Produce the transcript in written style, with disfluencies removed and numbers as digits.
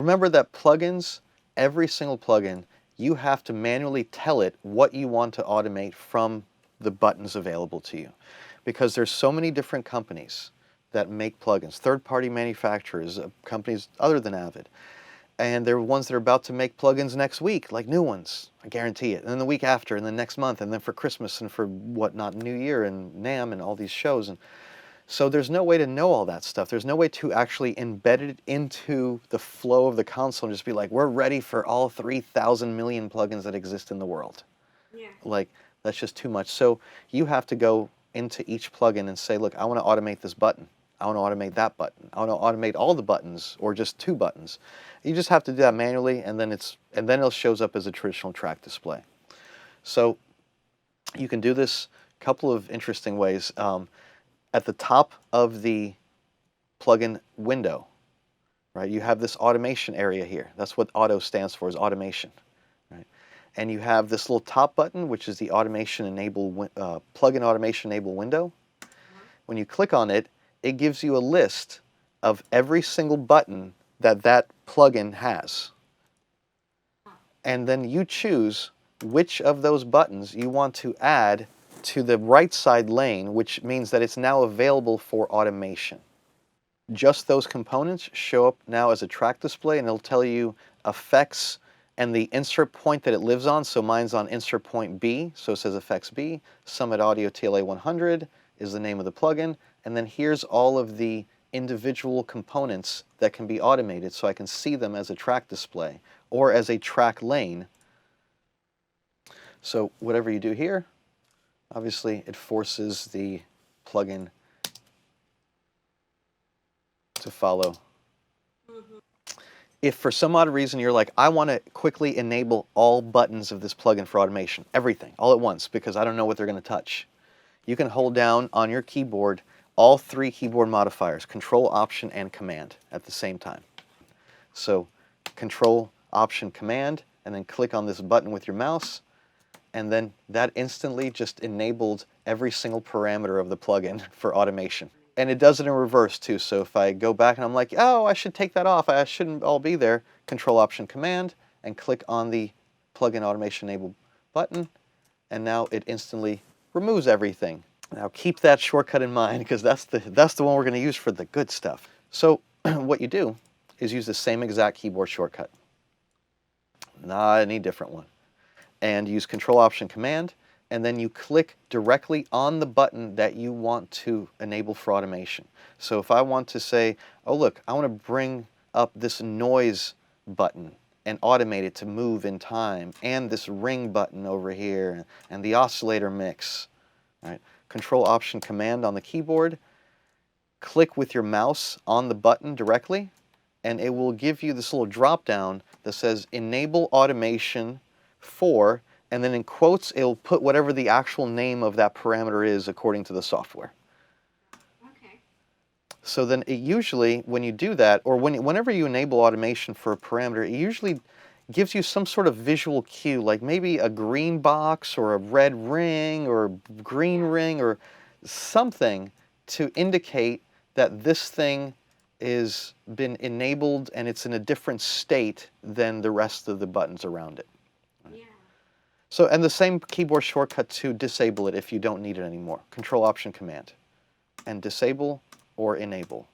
remember that plugins, every single plugin, you have to manually tell it what you want to automate from the buttons available to you. Because there's so many different companies that make plugins, third-party manufacturers, companies other than Avid. And there are ones that are about to make plugins next week, like new ones, I guarantee it. And then the week after, and then next month, and then for Christmas, and for whatnot, New Year, and NAMM, and all these shows. And so there's no way to know all that stuff. There's no way to actually embed it into the flow of the console and just be like, we're ready for all 3,000 million plugins that exist in the world. Yeah. Like, that's just too much. So you have to go into each plugin and say, look, I want to automate this button. I want to automate that button. I want to automate all the buttons or just 2 buttons. You just have to do that manually, and then it shows up as a traditional track display. So you can do this a couple of interesting ways. At the top of the plugin window, right, you have this automation area here. That's what auto stands for, is automation. Right? And you have this little top button, which is the automation enable plugin automation enable window. When you click on it, it gives you a list of every single button that that plugin has. And then you choose which of those buttons you want to add to the right side lane, which means that it's now available for automation. Just those components show up now as a track display, and it'll tell you effects and the insert point that it lives on. So mine's on insert point B, so it says effects B. Summit Audio TLA 100 is the name of the plugin, and then here's all of the individual components that can be automated, so I can see them as a track display or as a track lane. So whatever you do here, obviously it forces the plugin to follow. If for some odd reason you're like, I want to quickly enable all buttons of this plugin for automation, everything, all at once, because I don't know what they're going to touch, you can hold down on your keyboard all 3 keyboard modifiers, Control, Option, and Command at the same time. So Control, Option, Command, and then click on this button with your mouse, and then that instantly just enabled every single parameter of the plugin for automation. And it does it in reverse too, so if I go back and I'm like, oh, I should take that off, I shouldn't all be there, Control, Option, Command, and click on the plugin automation enable button, and now it instantly removes everything. Now keep that shortcut in mind, because that's the one we're going to use for the good stuff. So what you do is use the same exact keyboard shortcut, not any different one, and use Control, Option, Command, and then you click directly on the button that you want to enable for automation. So if I want to say, oh look, I want to bring up this noise button and automate it to move in time, and this ring button over here, and the oscillator mix, right? Control, Option, Command on the keyboard, click with your mouse on the button directly, and it will give you this little drop down that says Enable Automation for, and then in quotes it'll put whatever the actual name of that parameter is according to the software. Okay. So then it usually, when you do that, or whenever you enable automation for a parameter, it usually gives you some sort of visual cue, like maybe a green box or a red ring or a green ring or something to indicate that this thing is been enabled and it's in a different state than the rest of the buttons around it. Yeah. So, and the same keyboard shortcut to disable it if you don't need it anymore. Control, Option, Command, and disable or enable.